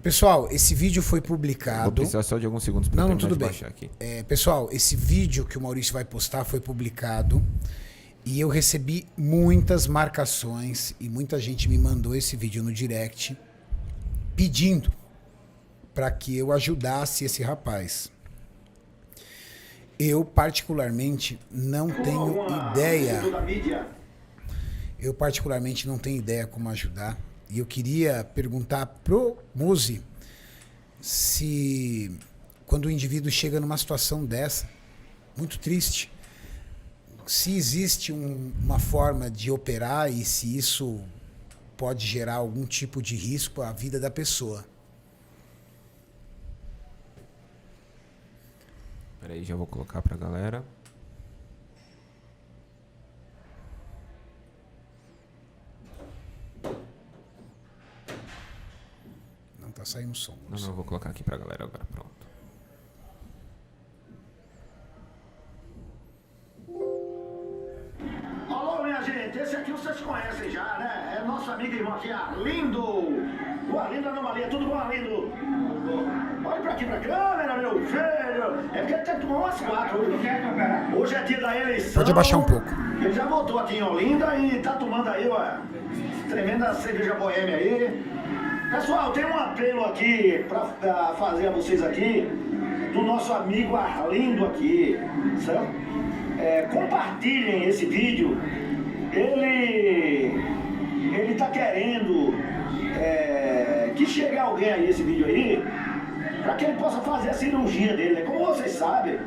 Pessoal, esse vídeo foi Vou publicado. precisar só de alguns segundos para Não, terminar tudo de bem. baixar aqui. Pessoal, esse vídeo que o Maurício vai postar foi publicado e eu recebi muitas marcações e muita gente me mandou esse vídeo no direct pedindo para que eu ajudasse esse rapaz. Eu, particularmente, não tenho ideia. Eu, particularmente, não tenho ideia como ajudar. E eu queria perguntar pro Muzi se, quando o indivíduo chega numa situação dessa, muito triste, se existe uma forma de operar e se isso pode gerar algum tipo de risco à vida da pessoa. Peraí, já vou colocar pra galera. Não tá saindo som. Não, eu vou colocar aqui pra galera agora, pronto. Alô, minha gente, esse aqui vocês conhecem já, né? É nosso amigo e irmão aqui, Arlindo. O Arlindo Anomalia, tudo bom, Arlindo? Olha pra aqui pra câmera, meu filho. É porque ele tem que tomar umas 4. Hoje é dia da eleição. Pode abaixar um pouco. Ele já voltou aqui em Olinda e tá tomando aí, ó, tremenda cerveja boêmia aí. Pessoal, tem um apelo aqui pra fazer a vocês aqui, do nosso amigo Arlindo aqui, certo? Compartilhem esse vídeo. Ele tá querendo que chegue alguém aí, esse vídeo aí, para que ele possa fazer a cirurgia dele, né? Como vocês sabem,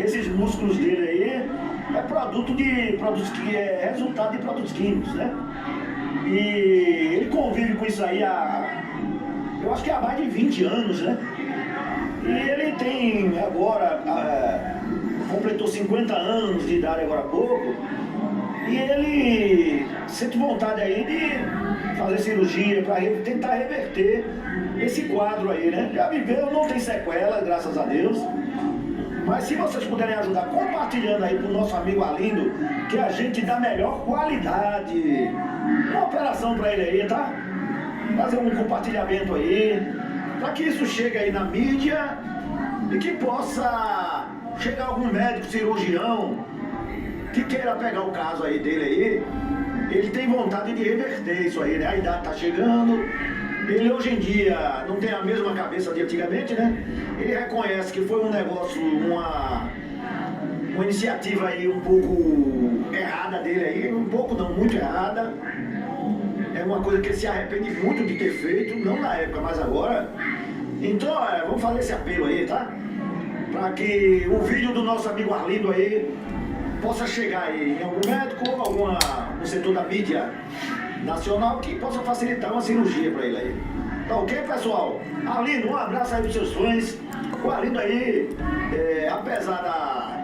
esses músculos dele aí é resultado de produtos químicos, né? E ele convive com isso aí eu acho que há mais de 20 anos, né? E ele tem agora, completou 50 anos de idade agora há pouco, e ele sente vontade aí de fazer cirurgia para tentar reverter esse quadro aí, né? Já viveu, não tem sequela, graças a Deus. Mas se vocês puderem ajudar compartilhando aí pro nosso amigo Arlindo, que a gente dá melhor qualidade, uma operação para ele aí, tá? Fazer um compartilhamento aí, para que isso chegue aí na mídia e que possa chegar algum médico, cirurgião, que queira pegar o caso aí dele aí. Ele tem vontade de reverter isso aí, né? A idade tá chegando, ele hoje em dia não tem a mesma cabeça de antigamente, né? Ele reconhece que foi um negócio, uma iniciativa aí um pouco errada dele aí, um pouco não, muito errada. É uma coisa que ele se arrepende muito de ter feito, não na época, mas agora. Então, vamos fazer esse apelo aí, tá? Para que o vídeo do nosso amigo Arlindo aí possa chegar aí em algum médico ou no setor da mídia nacional que possa facilitar uma cirurgia para ele aí. Tá ok, pessoal? Arlindo, um abraço aí pros seus fãs. O Arlindo aí, apesar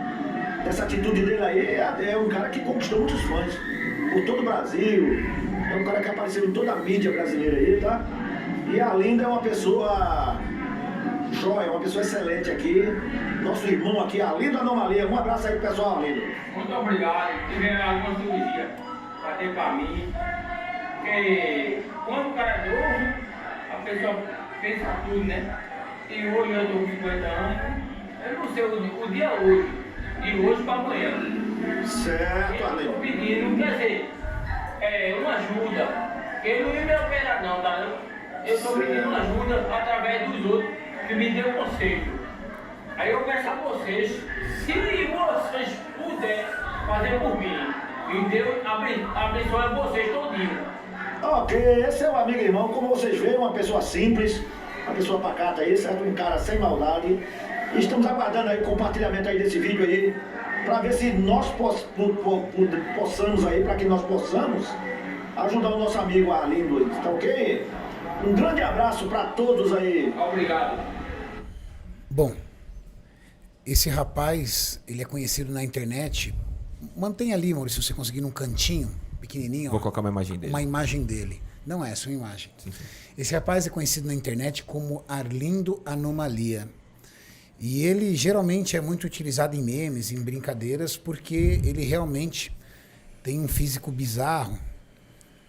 dessa atitude dele aí, é um cara que conquistou muitos fãs por todo o Brasil. É um cara que apareceu em toda a mídia brasileira aí, tá? E Arlindo é uma pessoa joia, uma pessoa excelente aqui. Nosso irmão aqui, Arlindo Anomalia. Um abraço aí pro pessoal, Arlindo. Muito obrigado. Tive alguma cirurgia para ter para mim. Porque quando o cara é novo, a pessoa pensa tudo, né? E hoje eu estou com 50 anos, eu não sei o dia hoje, de hoje para amanhã. Certo, Eu Arlindo. estou pedindo, quer dizer, uma ajuda. Ele não ia me operar não, tá? Eu estou pedindo ajuda através dos outros que me deu conselho. Aí eu peço a vocês, se vocês puderem fazer por mim, e Deus abençoe vocês todinho. Ok, esse é o amigo irmão, como vocês veem, uma pessoa simples, uma pessoa pacata aí, certo? Um cara sem maldade. E estamos aguardando aí o compartilhamento aí desse vídeo aí, para ver se nós possamos aí, para que nós possamos ajudar o nosso amigo Arlindo, tá ok? Um grande abraço para todos aí. Obrigado. Bom, esse rapaz, ele é conhecido na internet. Mantenha ali, Maurício, se você conseguir num cantinho, pequenininho. Vou colocar uma imagem dele. Uma imagem dele. Não é essa, uma imagem. Sim, sim. Esse rapaz é conhecido na internet como Arlindo Anomalia. E ele geralmente é muito utilizado em memes, em brincadeiras, porque ele realmente tem um físico bizarro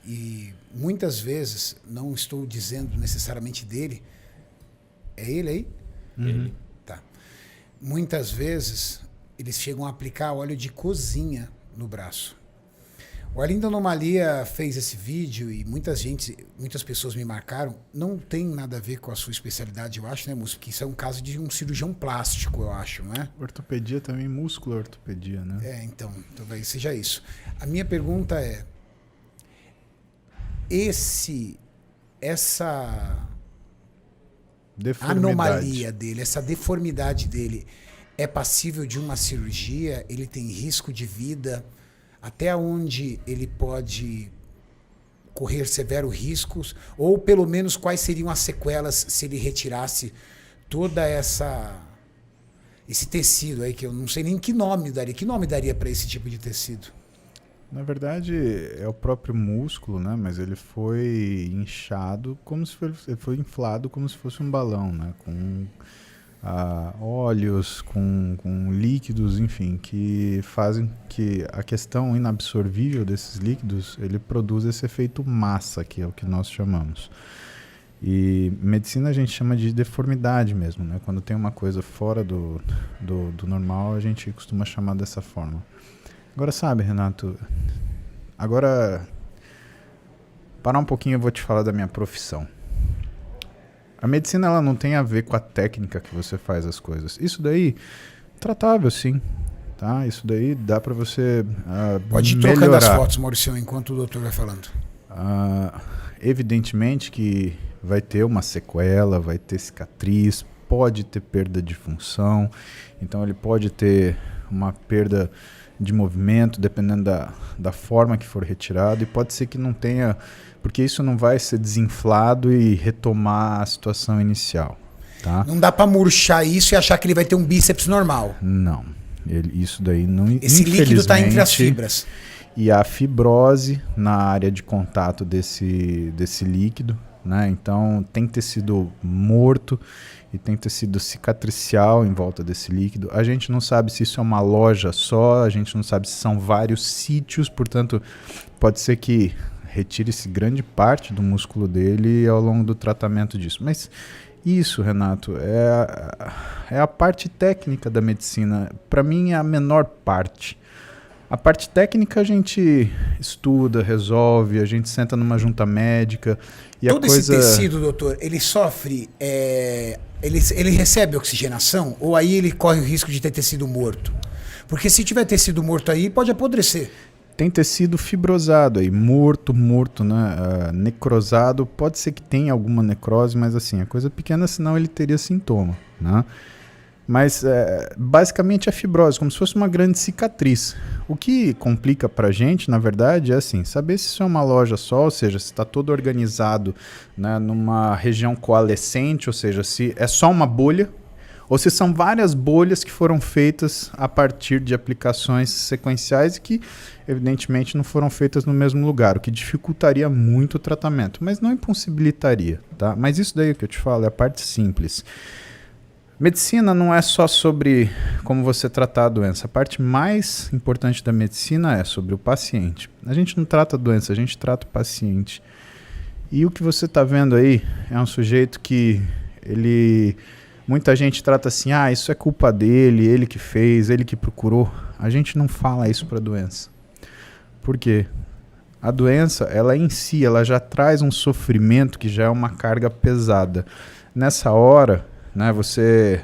E muitas vezes, não estou dizendo necessariamente dele, é ele aí? Ele. Tá. Muitas vezes eles chegam a aplicar óleo de cozinha no braço. O Arlindo Anomalia fez esse vídeo e muitas pessoas me marcaram. Não tem nada a ver com a sua especialidade, eu acho, né, Múcio? Porque isso é um caso de um cirurgião plástico, eu acho, não é? Ortopedia também, músculo ortopedia, né? Então talvez seja isso. A minha pergunta é: essa anomalia dele, essa deformidade dele, é passível de uma cirurgia? Ele tem risco de vida? Até onde ele pode correr severos riscos? Ou pelo menos quais seriam as sequelas se ele retirasse toda esse tecido aí, que eu não sei nem que nome daria. Que nome daria para esse tipo de tecido? Na verdade, é o próprio músculo, né? Mas ele foi inchado ele foi inflado como se fosse um balão, né? Com óleos, com líquidos, enfim, que fazem que a questão inabsorvível desses líquidos, ele produz esse efeito massa, que é o que nós chamamos. E medicina a gente chama de deformidade mesmo, né? Quando tem uma coisa fora do normal, a gente costuma chamar dessa forma. Agora, sabe, Renato, parar um pouquinho, eu vou te falar da minha profissão. A medicina, ela não tem a ver com a técnica que você faz as coisas. Isso daí, tratável, sim. Tá? Isso daí dá para você Pode ir trocando as fotos, Maurício, enquanto o doutor vai falando. Evidentemente que vai ter uma sequela, vai ter cicatriz, pode ter perda de função. Então, ele pode ter uma perda de movimento, dependendo da forma que for retirado. E pode ser que não tenha... Porque isso não vai ser desinflado e retomar a situação inicial, tá? Não dá para murchar isso e achar que ele vai ter um bíceps normal. Não. Isso daí não... Esse líquido está entre as fibras. E a fibrose na área de contato desse líquido, né? Então, tem tecido morto e tem tecido cicatricial em volta desse líquido. A gente não sabe se isso é uma loja só, a gente não sabe se são vários sítios, portanto, pode ser que retire-se grande parte do músculo dele ao longo do tratamento disso. Mas isso, Renato, é a parte técnica da medicina. Para mim, é a menor parte. A parte técnica a gente estuda, resolve, a gente senta numa junta médica. E todo esse tecido, doutor, ele sofre... Ele recebe oxigenação? Ou aí ele corre o risco de ter tecido morto? Porque se tiver tecido morto aí, pode apodrecer. Tem tecido fibrosado aí, morto, né? Necrosado, pode ser que tenha alguma necrose, mas assim, é coisa pequena, senão ele teria sintoma, né? Mas basicamente é fibrose, como se fosse uma grande cicatriz. O que complica pra gente, na verdade, é assim, saber se isso é uma loja só, ou seja, se está todo organizado, né, numa região coalescente, ou seja, se é só uma bolha, ou se são várias bolhas que foram feitas a partir de aplicações sequenciais e que, evidentemente, não foram feitas no mesmo lugar, o que dificultaria muito o tratamento, mas não impossibilitaria, tá? Mas isso daí que eu te falo é a parte simples. Medicina não é só sobre como você tratar a doença. A parte mais importante da medicina é sobre o paciente. A gente não trata a doença, a gente trata o paciente. E o que você está vendo aí é um sujeito que muita gente trata assim, isso é culpa dele, ele que fez, ele que procurou. A gente não fala isso para a doença. Por quê? A doença, ela em si, ela já traz um sofrimento que já é uma carga pesada. Nessa hora, né, você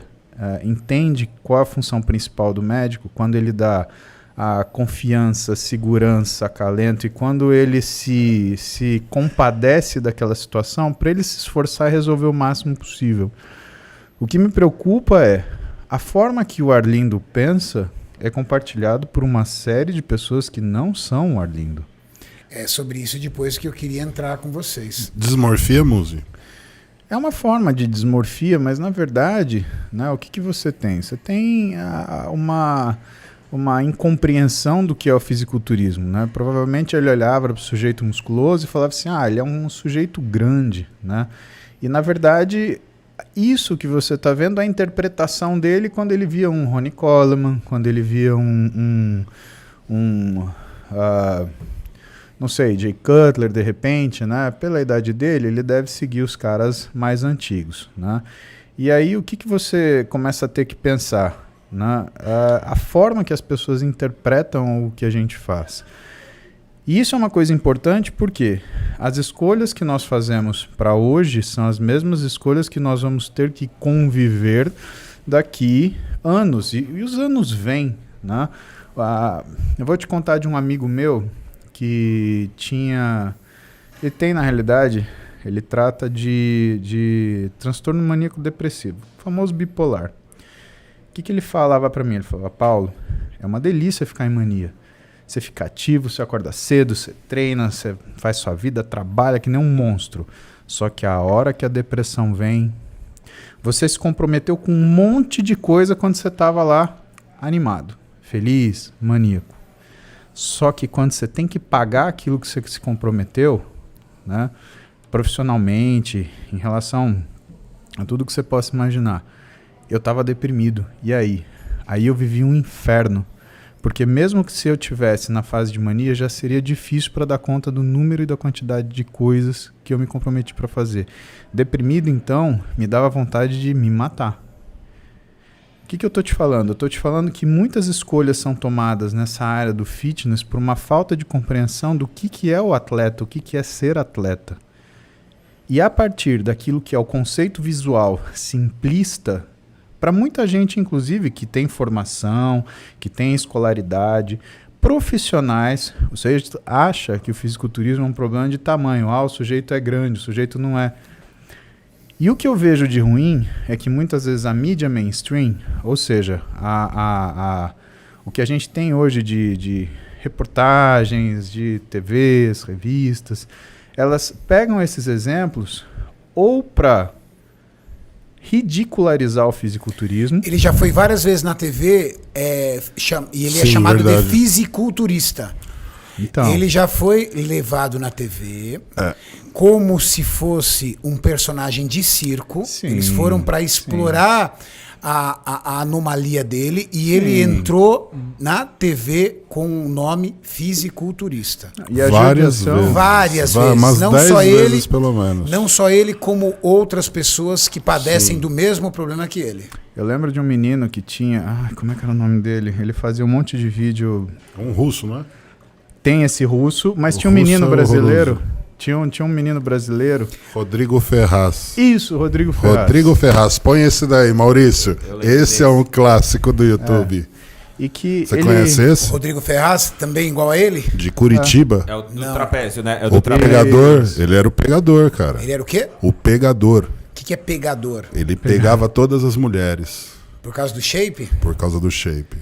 entende qual a função principal do médico quando ele dá a confiança, segurança, acalento, e quando ele se compadece daquela situação para ele se esforçar e resolver o máximo possível. O que me preocupa é a forma que o Arlindo pensa é compartilhado por uma série de pessoas que não são o Arlindo. É sobre isso depois que eu queria entrar com vocês. Dismorfia, Muzi? É uma forma de dismorfia, mas na verdade, né, o que você tem? Você tem uma incompreensão do que é o fisiculturismo, né? Provavelmente ele olhava para o sujeito musculoso e falava assim, ele é um sujeito grande, né? E na verdade, isso que você está vendo é a interpretação dele quando ele via um Ronnie Coleman, quando ele via não sei, Jay Cutler, de repente, né? Pela idade dele, ele deve seguir os caras mais antigos, né? E aí, o que você começa a ter que pensar? Né? A forma que as pessoas interpretam o que a gente faz. E isso é uma coisa importante porque as escolhas que nós fazemos para hoje são as mesmas escolhas que nós vamos ter que conviver daqui anos. E os anos vêm, né? Eu vou te contar de um amigo meu que tinha... Ele tem, na realidade, ele trata de transtorno maníaco depressivo, famoso bipolar. O que ele falava para mim? Ele falava, Paulo, é uma delícia ficar em mania. Você fica ativo, você acorda cedo, você treina, você faz sua vida, trabalha que nem um monstro. Só que a hora que a depressão vem, você se comprometeu com um monte de coisa quando você estava lá animado, feliz, maníaco. Só que quando você tem que pagar aquilo que você se comprometeu, né, profissionalmente, em relação a tudo que você possa imaginar, eu estava deprimido. E aí? Aí eu vivi um inferno. Porque mesmo que se eu tivesse na fase de mania, já seria difícil para dar conta do número e da quantidade de coisas que eu me comprometi para fazer. Deprimido, então, me dava vontade de me matar. O que eu estou te falando? Eu estou te falando que muitas escolhas são tomadas nessa área do fitness por uma falta de compreensão do que é o atleta, o que é ser atleta. E a partir daquilo que é o conceito visual simplista, para muita gente, inclusive, que tem formação, que tem escolaridade, profissionais, o sujeito acha que o fisiculturismo é um problema de tamanho. O sujeito é grande, o sujeito não é. E o que eu vejo de ruim é que muitas vezes a mídia mainstream, ou seja, o que a gente tem hoje de reportagens, de TVs, revistas, elas pegam esses exemplos ou para ridicularizar o fisiculturismo. Ele já foi várias vezes na TV e ele é Sim, chamado verdade. de fisiculturista. Então, Ele já foi levado na TV como se fosse um personagem de circo. Sim, Eles foram para explorar a anomalia dele e ele entrou na TV com o nome fisiculturista. e a Várias judiação- vezes. Várias vezes. Umas Não 10 só ele, vezes, pelo menos. não só ele, como outras pessoas que padecem do mesmo problema que ele. Eu lembro de um menino que tinha... como é que era o nome dele? Ele fazia um monte de vídeo... Um russo, não é? Tem esse russo, mas O tinha um russo menino é brasileiro. horroroso. Tinha um menino brasileiro. Rodrigo Ferraz. Isso, Rodrigo Ferraz. Rodrigo Ferraz. Põe esse daí, Maurício. Eu lembro Esse desse. é um clássico do YouTube. E que Você ele... conhece esse? Rodrigo Ferraz, também igual a ele. De Curitiba. É o do Não. trapézio, né? É o O do trapézio. pegador. Ele era o pegador, cara. Ele era o quê? O pegador. O que é pegador? Ele pegava todas as mulheres Por causa do shape? por causa do shape.